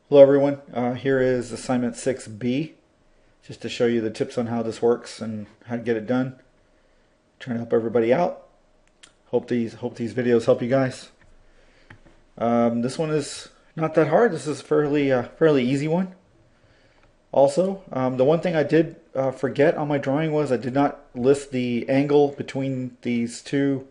Hello everyone, here is assignment 6B, just to show you the tips on how this works and how to get it done. Trying to help everybody out. Hope these videos help you guys. This one is not that hard. This is fairly easy one. Also, the one thing I did forget on my drawing was I did not list the angle between these two,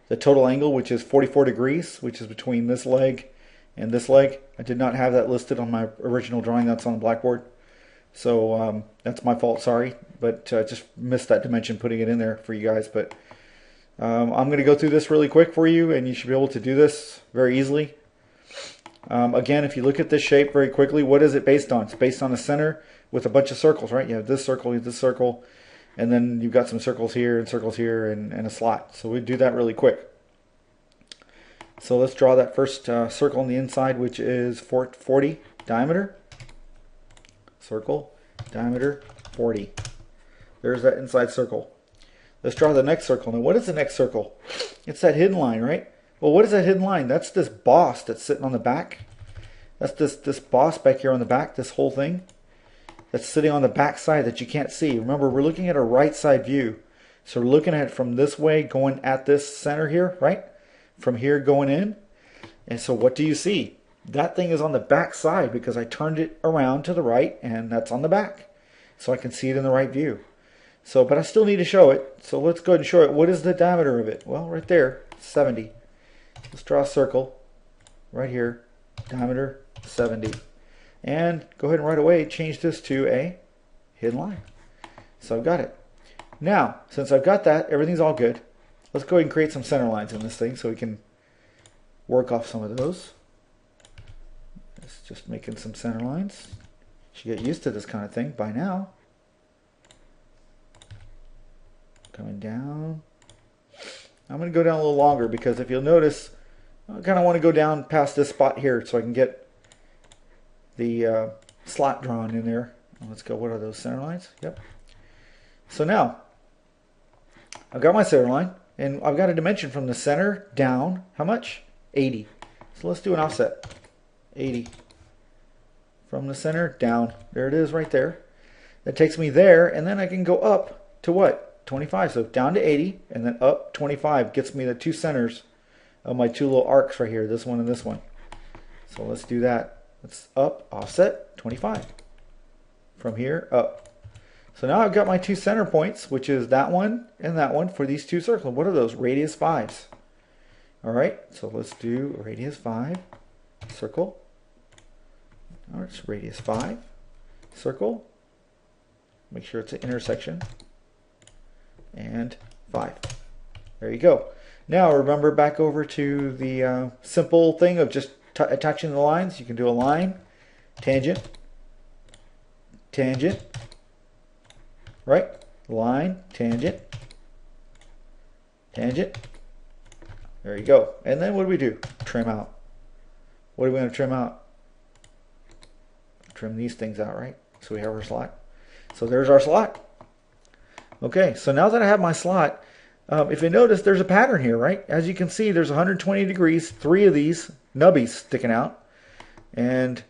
the total angle, which is 44 degrees, which is between this leg and this leg. I did not have that listed on my original drawing that's on the blackboard. So that's my fault, sorry. But just missed that dimension putting it in there for you guys. But I'm going to go through this really quick for you, and you should be able to do this very easily. Again, if you look at this shape very quickly, what is it based on? It's based on a center with a bunch of circles, right? You have this circle, and then you've got some circles here, and a slot. So we do that really quick. So let's draw that first circle on the inside, which is 40 diameter. Circle, diameter 40. There's that inside circle. Let's draw the next circle. Now what is the next circle? It's that hidden line, right? Well, what is that hidden line? That's this boss that's sitting on the back. That's this boss back here on the back, this whole thing. That's sitting on the back side that you can't see. Remember, we're looking at a right side view. So we're looking at it from this way, going at this center here, right? From here going in. And so what do you see? That thing is on the back side because I turned it around to the right, and that's on the back. So I can see it in the right view. So, but I still need to show it. So let's go ahead and show it. What is the diameter of it? Well, right there, 70. Let's draw a circle right here. Diameter 70. And go ahead and right away change this to a hidden line. So I've got it. Now, since I've got that, everything's all good. Let's go ahead and create some center lines in this thing so we can work off some of those. It's just making some center lines. Should get used to this kind of thing by now. Coming down. I'm going to go down a little longer because if you'll notice, I kind of want to go down past this spot here so I can get the slot drawn in there. Let's go, what are those center lines? Yep. So now, I've got my center line. And I've got a dimension from the center down. How much? 80. So let's do an offset. 80. From the center down. There it is right there. That takes me there. And then I can go up to what? 25. So down to 80. And then up 25. Gets me the two centers of my two little arcs right here. This one and this one. So let's do that. Let's up, offset, 25. From here, up. So now I've got my two center points, which is that one and that one for these two circles. What are those? Radius 5s. All right, so let's do radius 5, circle. All right, it's radius 5, circle. Make sure it's an intersection. And 5. There you go. Now remember back over to the simple thing of just attaching the lines. You can do a line, tangent, tangent. Right? Line, tangent, tangent. There you go. And then what do? Trim out. What are we going to trim out? Trim these things out, right? So we have our slot. So there's our slot. Okay, so now that I have my slot, if you notice, there's a pattern here, right? As you can see, there's 120 degrees, 3 of these nubbies sticking out. And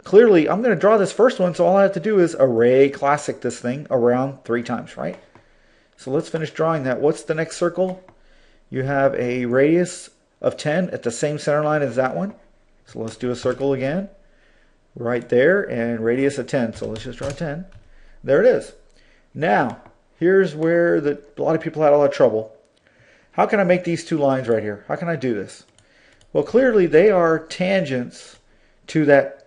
clearly, I'm going to draw this first one, so all I have to do is array classic this thing around 3 times, right? So let's finish drawing that. What's the next circle? You have a radius of 10 at the same center line as that one. So let's do a circle again. Right there, and radius of 10. So let's just draw 10. There it is. Now, here's where a lot of people had a lot of trouble. How can I make these two lines right here? How can I do this? Well, clearly they are tangents to that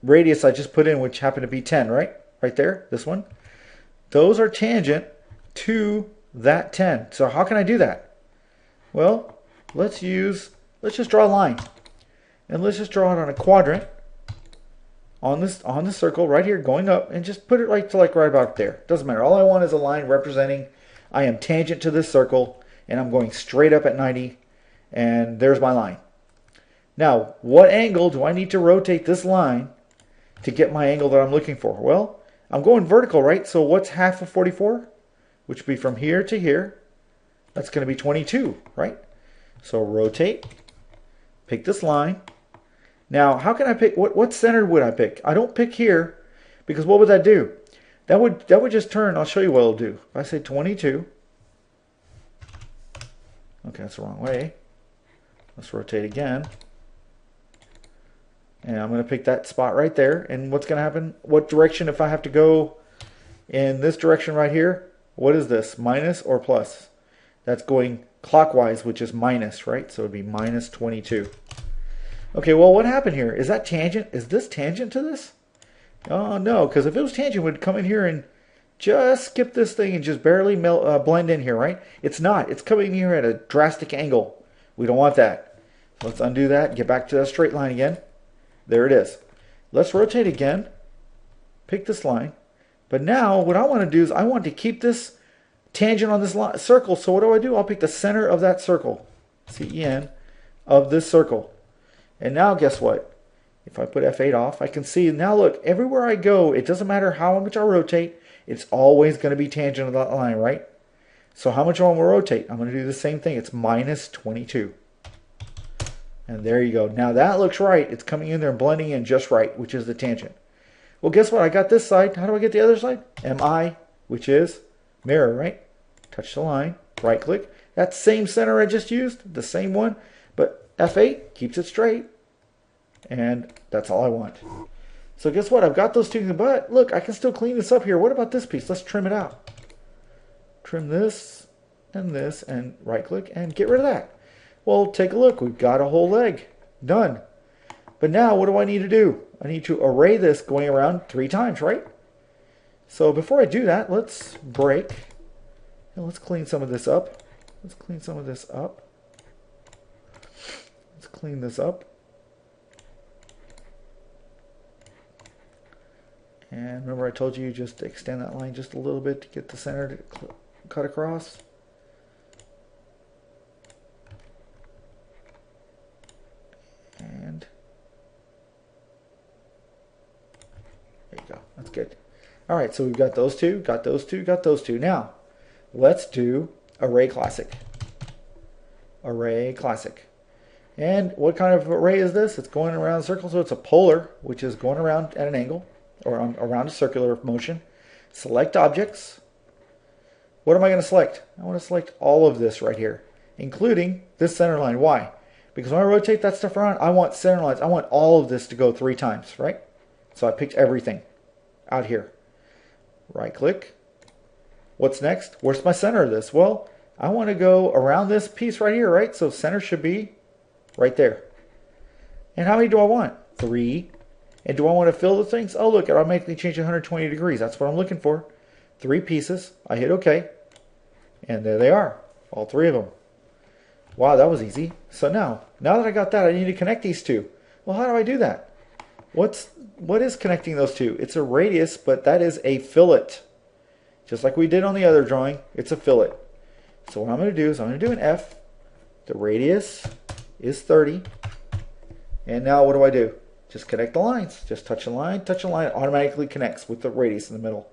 radius I just put in, which happened to be 10, right? Right there, this one. Those are tangent to that 10. So how can I do that? Well, let's just draw a line. And let's just draw it on a quadrant on this circle right here going up, and just put it right about there. Doesn't matter. All I want is a line representing I am tangent to this circle, and I'm going straight up at 90, and there's my line. Now, what angle do I need to rotate this line to get my angle that I'm looking for? Well, I'm going vertical, right? So what's half of 44? Which would be from here to here. That's going to be 22, right? So rotate, pick this line. Now, how can I pick, what center would I pick? I don't pick here, because what would that do? That would just turn, I'll show you what it'll do. If I say 22, okay, that's the wrong way. Let's rotate again. And I'm going to pick that spot right there. And what's going to happen? What direction, if I have to go in this direction right here? What is this? Minus or plus? That's going clockwise, which is minus, right? So it would be minus 22. Okay, well, what happened here? Is that tangent? Is this tangent to this? Oh, no, because if it was tangent, it would come in here and just skip this thing and just barely blend in here, right? It's not. It's coming here at a drastic angle. We don't want that. So let's undo that and get back to that straight line again. There it is. Let's rotate again. Pick this line. But now what I want to do is I want to keep this tangent on this circle. So what do? I'll pick the center of that circle. CEN of this circle. And now guess what? If I put F8 off, I can see now look, everywhere I go, it doesn't matter how much I rotate, it's always going to be tangent of that line, right? So how much I want to rotate? I'm going to do the same thing. It's minus 22. And there you go. Now that looks right. It's coming in there and blending in just right, which is the tangent. Well, guess what? I got this side. How do I get the other side? MI, which is mirror, right? Touch the line, right click. That same center I just used, the same one, but F8 keeps it straight. And that's all I want. So guess what? I've got those two, but look, I can still clean this up here. What about this piece? Let's trim it out. Trim this, and right click, and get rid of that. Well, take a look. We've got a whole leg. Done. But now what do I need to do? I need to array this going around 3 times, right? So before I do that, let's break. And let's clean some of this up. Let's clean some of this up. Let's clean this up. And remember I told you just extend that line just a little bit to get the center to cut across. And there you go. That's good. All right, so we've got those two, got those two, got those two. Now, let's do Array Classic. Array Classic. And what kind of array is this? It's going around a circle, so it's a polar, which is going around at an angle, or around a circular motion. Select objects. What am I going to select? I want to select all of this right here, including this center line. Why? Because when I rotate that stuff around, I want center lines. I want all of this to go 3 times, right? So I picked everything out here. Right click. What's next? Where's my center of this? Well, I want to go around this piece right here, right? So center should be right there. And how many do I want? 3. And do I want to fill the things? Oh, look, it automatically changed 120 degrees. That's what I'm looking for. 3 pieces. I hit OK. And there they are. All 3 of them. Wow, that was easy. So now that I got that, I need to connect these two. Well, how do I do that? What is connecting those two? It's a radius, but that is a fillet. Just like we did on the other drawing, it's a fillet. So what I'm going to do is I'm going to do an F. The radius is 30. And now what do? Just connect the lines. Just touch a line, it automatically connects with the radius in the middle.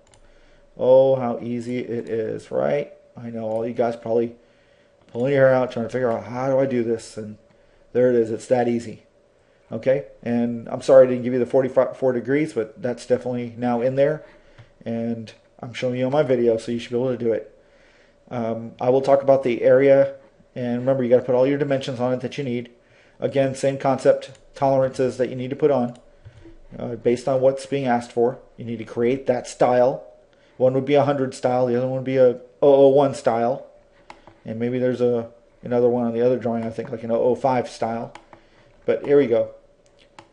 Oh, how easy it is, right? I know all you guys probably pulling your hair out trying to figure out how do I do this, and there it is. It's that easy. Okay, and I'm sorry I didn't give you the 44 degrees, but that's definitely now in there, and I'm showing you on my video, so you should be able to do it. I will talk about the area, and remember you got to put all your dimensions on it that you need. Again, same concept, tolerances that you need to put on based on what's being asked for. You need to create that style. One would be a 100 style, the other one would be a 001 style, and maybe there's another one on the other drawing, I think, like an 005 style. But here we go.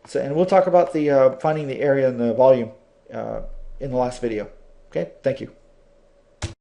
So, and we'll talk about the finding the area and the volume in the last video. Okay, thank you.